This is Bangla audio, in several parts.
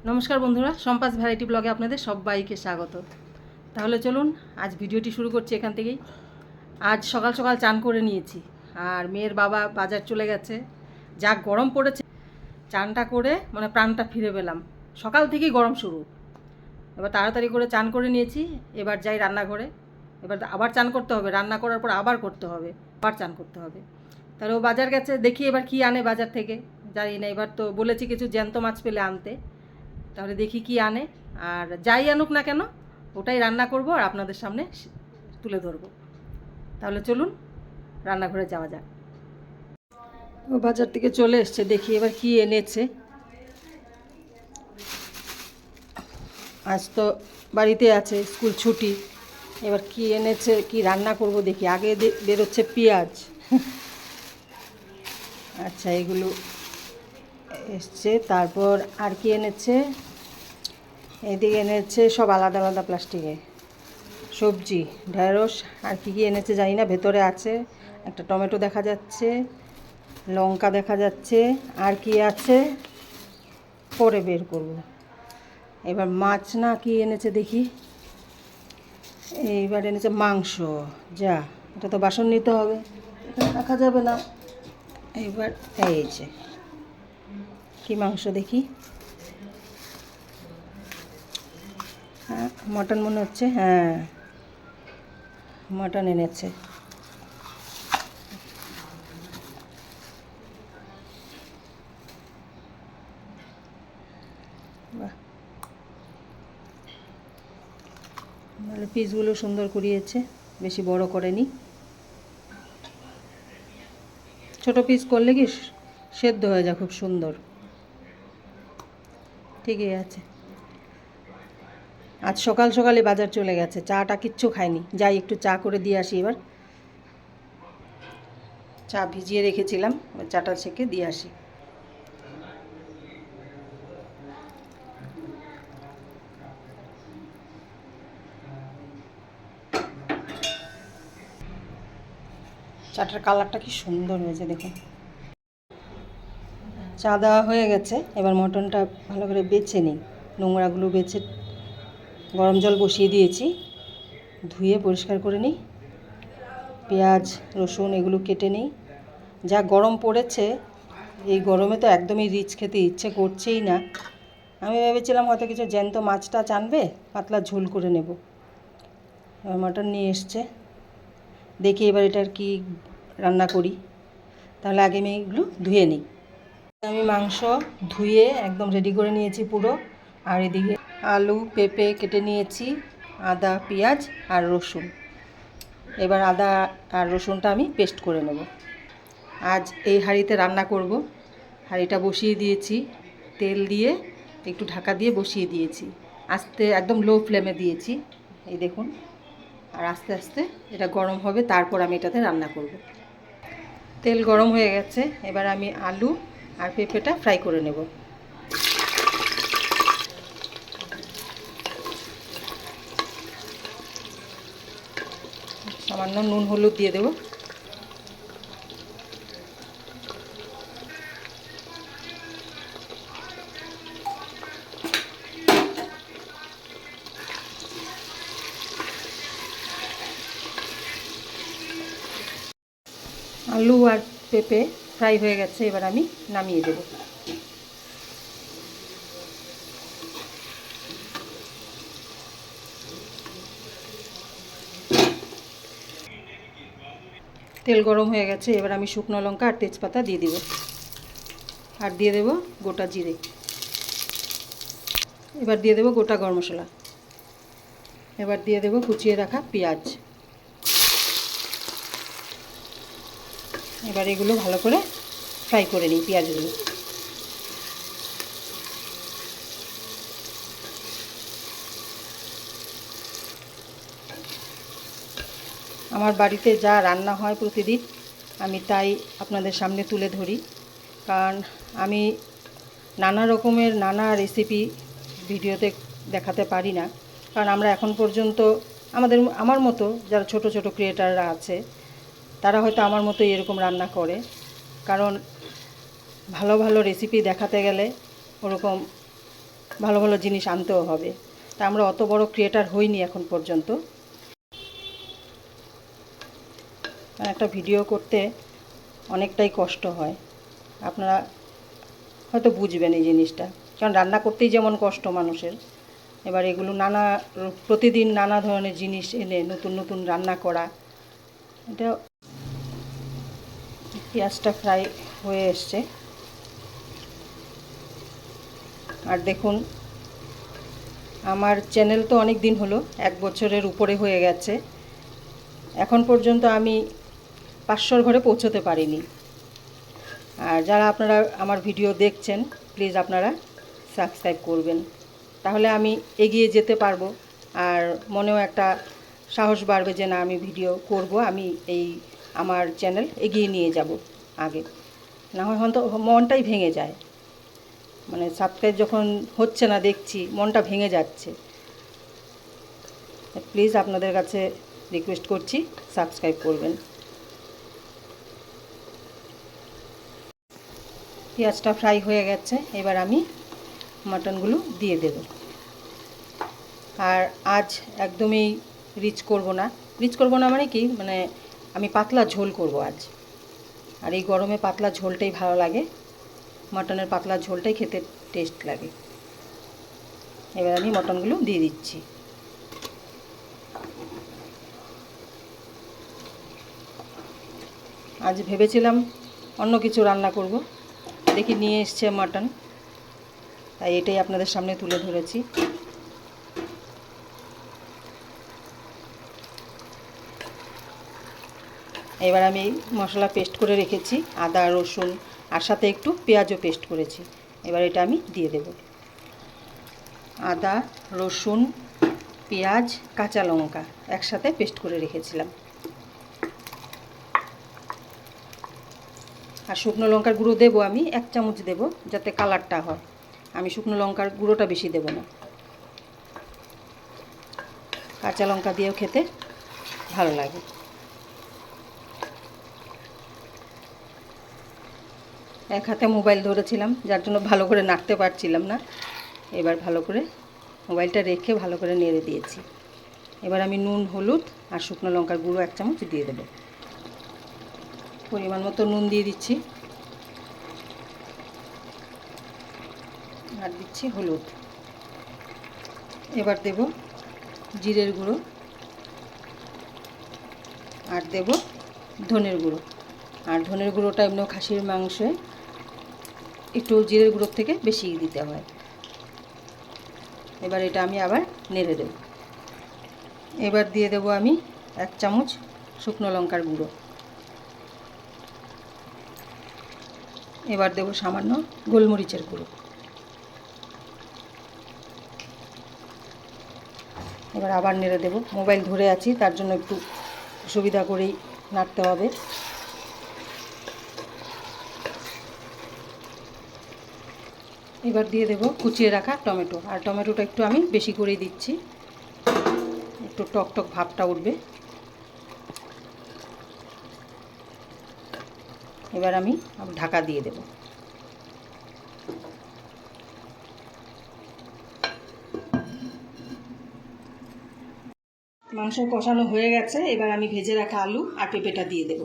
নমস্কার বন্ধুরা, সম্পাস ভ্যারাইটি ব্লগে আপনাদের সবাইকে স্বাগত। তাহলে চলুন আজ ভিডিওটি শুরু করছি এখান থেকেই। আজ সকাল সকাল চান করে নিয়েছি, আর মেয়ের বাবা বাজার চলে গেছে। যা গরম পড়েছে, চানটা করে মানে প্রাণটা ফিরে পেলাম। সকাল থেকেই গরম শুরু। এবার তাড়াতাড়ি করে চান করে নিয়েছি। এবার যাই রান্নাঘরে। এবার আবার চান করতে হবে, রান্না করার পর আবার করতে হবে, আবার চান করতে হবে। তাহলে ও বাজার গেছে, দেখি এবার কি আনে বাজার থেকে জানি না। এবার তো বলেছি কিছু জ্যান্ত মাছ পেলে আনতে, তাহলে দেখি কি আনে। আর যাই আনুক না কেন, ওটাই রান্না করব আর আপনাদের সামনে তুলে ধরবো। তাহলে চলুন রান্নাঘরে যাওয়া যাক। ও বাজার থেকে চলে এসছে, দেখি এবার কি এনেছে। আজ তো বাড়িতে আছে, স্কুল ছুটি। এবার কি এনেছে, কি রান্না করব দেখি। আগে বেরোচ্ছে পেঁয়াজ। আচ্ছা, এগুলো এসছে। তারপর আর কি এনেছে, এদিকে এনেছে সব আলাদা আলাদা প্লাস্টিকে সবজি, ঢেঁড়স আর কি কি এনেছে জানি না। ভেতরে আছে একটা টমেটো দেখা যাচ্ছে, লঙ্কা দেখা যাচ্ছে, আর কি আছে পরে বের করব। এবার মাছ না কি এনেছে দেখি। এইবার এনেছে মাংস। যা, এটা তো বাসন নিতে হবে, এখানে রাখা যাবে না। এইবার এই যে কি মাংস দেখি। হ্যাঁ, মটন মনে হচ্ছে। হ্যাঁ, মটন এনেছে। বাহ, পিসগুলো সুন্দর করিয়েছে, বেশি বড় করেনি। ছোট পিস করলে কি সেদ্ধ হয়ে যায় খুব সুন্দর। ঠিকই আছে। আজ সকাল সকালে বাজার চলে গেছে, চাটা কিচ্ছু খায়নি। যাই একটু চা করে দিয়ে আসি। এবার চা ভিজিয়ে রেখেছিলাম, চাটা ছেঁকে দিয়ে আসি। চাটার কালারটা কি সুন্দর হয়েছে দেখুন। চা দেওয়া হয়ে গেছে। এবার মটনটা ভালো করে বেছে নিই, নোংরাগুলো বেছে গরম জল বসিয়ে দিয়েছি, ধুয়ে পরিষ্কার করে নিই। পেঁয়াজ রসুন এগুলো কেটে নিই। যা গরম পড়েছে, এই গরমে তো একদমই রিচ খেতে ইচ্ছে করছেই না। আমি ভেবেছিলাম হয়তো কিছু জ্যান্ত মাছটা আনবে, পাতলা ঝোল করে নেব। এবার মটন নিয়ে এসছে, দেখি এবার এটার কি রান্না করি। তাহলে আগে আমি এগুলো ধুয়ে নিই। আমি মাংস ধুয়ে একদম রেডি করে নিয়েছি পুরো। আর এদিকে আলু পেঁপে কেটে নিয়েছি, আদা পেঁয়াজ আর রসুন। এবার আদা আর রসুনটা আমি পেস্ট করে নেব। আজ এই হাঁড়িতে রান্না করব। হাঁড়িটা বসিয়ে দিয়েছি, তেল দিয়ে একটু ঢাকা দিয়ে বসিয়ে দিয়েছি। আস্তে একদম লো ফ্লেমে দিয়েছি, এই দেখুন। আর আস্তে আস্তে এটা গরম হবে, তারপর আমি এটাতে রান্না করব। তেল গরম হয়ে গেছে, এবার আমি আলু আর পেঁপেটা ফ্রাই করে নেব। সামান্য নুন হলুদ দিয়ে দেব। আলু আর পেঁপে ফ্রাই হয়ে গেছে, এবার আমি নামিয়ে দেব। তেল গরম হয়ে গেছে, এবার আমি শুকনো লঙ্কা আর তেজপাতা দিয়ে দেব। আর দিয়ে দেব গোটা জিরে। এবার দিয়ে দেব গোটা গরম মশলা। এবার দিয়ে দেব কুচিয়ে রাখা পেঁয়াজ। এবার এগুলো ভালো করে ফ্রাই করে নিই, পেঁয়াজগুলো। আমার বাড়িতে যা রান্না হয় প্রতিদিন, আমি তাই আপনাদের সামনে তুলে ধরি। কারণ আমি নানা রকমের নানা রেসিপি ভিডিওতে দেখাতে পারি না। কারণ আমরা এখন পর্যন্ত আমার মতো যারা ছোট ছোট ক্রিয়েটাররা আছে, তারা হয়তো আমার মতো এরকম রান্না করে। কারণ ভালো ভালো রেসিপি দেখাতে গেলে ওরকম ভালো ভালো জিনিস আনতেও হবে। তা আমরা অত বড় ক্রিয়েটার হইনি এখন পর্যন্ত। একটা ভিডিও করতে অনেকটাই কষ্ট হয়, আপনারা হয়তো বুঝবেন এই জিনিসটা। কারণ রান্না করতেই যেমন কষ্ট মানুষের, এবার এগুলো প্রতিদিন নানা ধরনের জিনিস এনে নতুন নতুন রান্না করা, এটা। পেঁয়াজটা ফ্রাই হয়ে এসছে। আর দেখুন, আমার চ্যানেল তো অনেক দিন হলো, 1 বছরের উপরে হয়ে গেছে, এখন পর্যন্ত আমি 500 ঘরে পৌঁছতে পারিনি। আর যারা আপনারা আমার ভিডিও দেখছেন, প্লিজ আপনারা সাবস্ক্রাইব করবেন, তাহলে আমি এগিয়ে যেতে পারবো। আর মনেও একটা সাহস বাড়বে যে না, আমি ভিডিও করব, আমি আমার চ্যানেল এগিয়ে নিয়ে যাব আগে। না হয় হয়তো মনটাই ভেঙে যায়, মানে সাবস্ক্রাইব যখন হচ্ছে না দেখছি, মনটা ভেঙে যাচ্ছে। প্লিজ আপনাদের কাছে রিকোয়েস্ট করছি, সাবস্ক্রাইব করবেন। পেঁয়াজটা ফ্রাই হয়ে গেছে, এবার আমি মাটনগুলো দিয়ে দেব। আর আজ একদমই রিচ করব না মানে কি, মানে আমি পাতলা ঝোল করব আজ। আর এই গরমে পাতলা ঝোলটাই ভালো লাগে, মাটনের পাতলা ঝোলটাই খেতে টেস্ট লাগে। এবার আমি মটনগুলো দিয়ে দিচ্ছি। আজ ভেবেছিলাম অন্য কিছু রান্না করব, দেখি নিয়ে এসছে মাটন, তাই এটাই আপনাদের সামনে তুলে ধরেছি। এবার আমি মশলা পেস্ট করে রেখেছি, আদা রসুন, আর সাথে একটু পেঁয়াজও পেস্ট করেছি। এবার এটা আমি দিয়ে দেব। আদা রসুন পেঁয়াজ কাঁচা লঙ্কা একসাথে পেস্ট করে রেখেছিলাম। আর শুকনো লঙ্কার গুঁড়ো দেবো আমি 1 চামচ দেবো, যাতে কালারটা হয়। আমি শুকনো লঙ্কার গুঁড়োটা বেশি দেবো না, কাঁচা লঙ্কা দিয়েও খেতে ভালো লাগে। এক হাতে মোবাইল ধরেছিলাম, যার জন্য ভালো করে নাড়তে পারছিলাম না। এবার ভালো করে মোবাইলটা রেখে ভালো করে নেড়ে দিয়েছি। এবার আমি নুন হলুদ আর শুকনো লঙ্কার গুঁড়ো 1 চামচ দিয়ে দেবো। পরিমাণ মতো নুন দিয়ে দিচ্ছি, আর দিচ্ছি হলুদ। এবার দেব জিরের গুঁড়ো, আর দেব ধনের গুঁড়ো। আর ধনের গুঁড়োটা এমনি খাসির মাংসে একটু জিরের গুঁড়োর থেকে বেশি দিতে হয়। এবার এটা আমি আবার নেড়ে দেব। এবার দিয়ে দেব আমি 1 চামচ শুকনো লঙ্কার গুঁড়ো। এবার দেব সামান্য গোলমরিচের গুঁড়ো। এবার আবার নেড়ে দেব। মোবাইল ধরে আছি, তার জন্য একটু সুবিধা করেই নাড়তে হবে। এবার দিয়ে দেব কুচিয়ে রাখা টমেটো, আর টমেটোটা একটু আমি বেশি করেই দিচ্ছি, একটু টক টক ভাবটা উঠবে। এবার আমি ঢাকা দিয়ে দেব। মাংস কষানো হয়ে গেছে, এবার আমি ভেজে রাখা আলু আর পেঁপেটা দিয়ে দেব।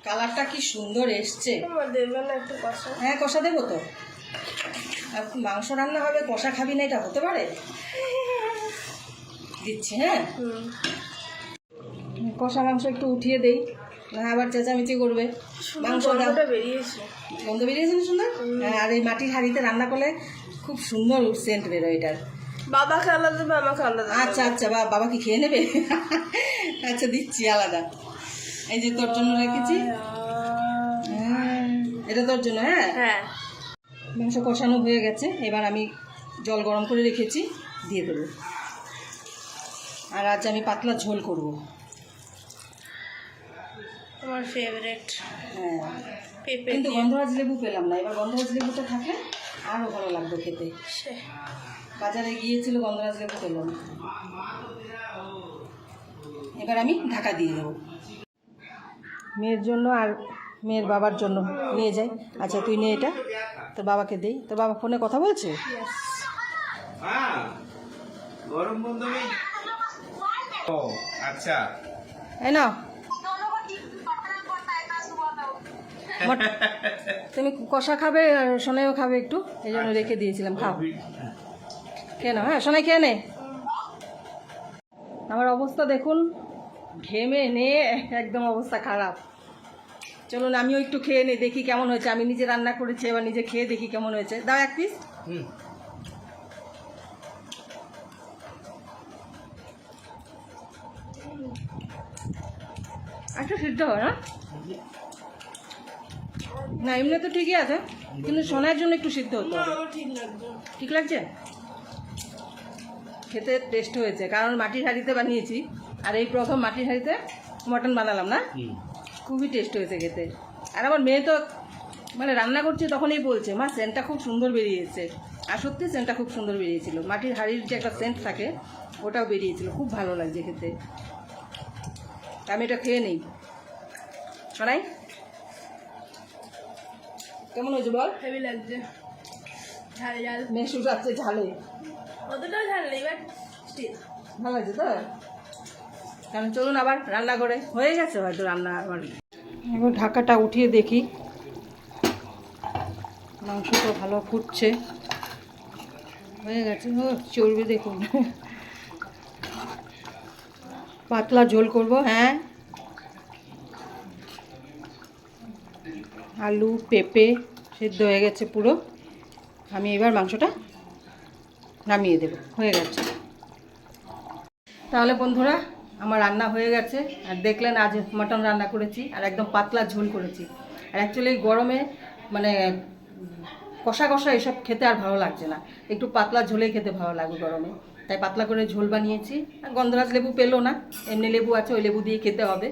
কালারটা কি সুন্দর এসছে। হ্যাঁ, কষা দেবো তো। মাংস রান্না হবে, কষা খাবি না, এটা হতে পারে? দিচ্ছি, হ্যাঁ। কষা মাংস একটু উঠিয়ে দেই, না আবার চেঁচামেচি করবে। মাংস বেরিয়েছে, গন্ধ বেরিয়েছে না সুন্দর। হ্যাঁ, আর এই মাটির হাঁড়িতে রান্না করলে খুব সুন্দর সেন্ট বেরোয় এটার। বাবাকে আলাদা দেবে, আমাকে আলাদা। আচ্ছা আচ্ছা, বাবা কি খেয়ে নেবে? আচ্ছা, দিচ্ছি আলাদা। এই যে তোর জন্য রেখেছি, এটা তোর জন্য। হ্যাঁ, মাংস কষানো হয়ে গেছে, এবার আমি জল গরম করে রেখেছি, দিয়ে দেবো। আর আজ আমি পাতলা ঝোল করব, আমার ফেভারিট। হ্যাঁ, কিন্তু গন্ধরাজ লেবু পেলাম না। এবার গন্ধরাজ লেবুটা থাকলে আরও ভালো লাগবে খেতে। বাজারে গিয়েছিল, গন্ধরাজ লেবু পেলাম। এবার আমি ঢাকা দিয়ে দেবো। মেয়ের জন্য আর মেয়ের বাবার জন্য নিয়ে যাই। আচ্ছা তুই নিয়ে এটা, তোর বাবাকে দেই। তোর বাবা ফোনে কথা বলছে? গরম বন্ধ নেই। ও আচ্ছা, এই নাও। তুমি কষা খাবে আর সোনাইও খাবে একটু, এই জন্য রেখে দিয়েছিলাম। খাও, খেয়ে নাও। হ্যাঁ সোনাই খেয়ে নে। আমার অবস্থা দেখুন, ঘেমে নিয়ে একদম অবস্থা খারাপ। চলুন আমিও একটু খেয়ে নিই, দেখি কেমন হয়েছে। আমি নিজে রান্না করেছি, এবার নিজে খেয়ে দেখি কেমন হয়েছে। দাও এক পিস। একটু সিদ্ধ হয় না? না এমনি তো ঠিকই আছে, কিন্তু সোনার জন্য একটু সিদ্ধ হতো। ঠিক লাগছে? খেতে টেস্ট হয়েছে, কারণ মাটির হাঁড়িতে বানিয়েছি, আর এই প্রথম মাটির হাঁড়িতে মটন বানালাম না, খুবই টেস্ট হয়েছে খেতে। আর আমার মেয়ে তো মানে রান্না করছে তখনই বলছে, মা সেন্টটা খুব সুন্দর বেরিয়েছে। আর সত্যি সেন্টটা খুব সুন্দর বেরিয়েছিল, মাটির হাঁড়ির যে একটা সেন্ট থাকে ওটাও বেরিয়েছিল, খুব ভালো লাগছে খেতে। আমি এটা খেয়ে নিই। শোনাই কেমন হয়েছে বল? হেভি লাগছে, ঝাল ঝাল। মেসু যাচ্ছে ঝালে, অতটাও ঝাল নেই, বাট স্টিল ভালো লাগছে তো। কারণ চলুন আবার রান্না করে, হয়ে গেছে হয়তো রান্না। আবার এবার ঢাকাটা উঠিয়ে দেখি, মাংসটা ভালো ফুটছে, হয়ে গেছে। ও চর্বি দেখুন, পাতলা ঝোল করব। হ্যাঁ, আলু পেঁপে সিদ্ধ হয়ে গেছে পুরো। আমি এবার মাংসটা নামিয়ে দেব, হয়ে গেছে। তাহলে বন্ধুরা আমার রান্না হয়ে গেছে, আর দেখলেন আজ মটন রান্না করেছি, আর একদম পাতলা ঝোল করেছি। আর অ্যাকচুয়ালি গরমে মানে কষা কষা এসব খেতে আর ভালো লাগছে না, একটু পাতলা ঝোলে খেতে ভালো লাগবে গরমে, তাই পাতলা করে ঝোল বানিয়েছি। আর গন্ধরাজ লেবু পেলো না, এমনি লেবু আছে, ওই লেবু দিয়ে খেতে হবে।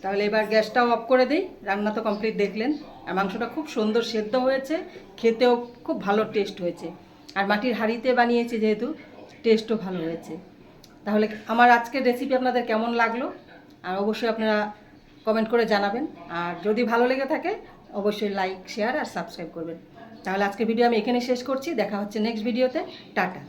তাহলে এবার গ্যাসটাও অফ করে দিই। রান্না তো কমপ্লিট দেখলেন, আর মাংসটা খুব সুন্দর সেদ্ধ হয়েছে, খেতেও খুব ভালো টেস্ট হয়েছে। আর মাটির হাঁড়িতে বানিয়েছি যেহেতু, টেস্টও ভালো হয়েছে। তাহলে আমার আজকের রেসিপি আপনাদের কেমন লাগলো, আর অবশ্যই আপনারা কমেন্ট করে জানাবেন। আর যদি ভালো লেগে থাকে অবশ্যই লাইক শেয়ার আর সাবস্ক্রাইব করবেন। তাহলে আজকের ভিডিও আমি এখানে শেষ করছি, দেখা হচ্ছে নেক্সট ভিডিওতে। টাটা।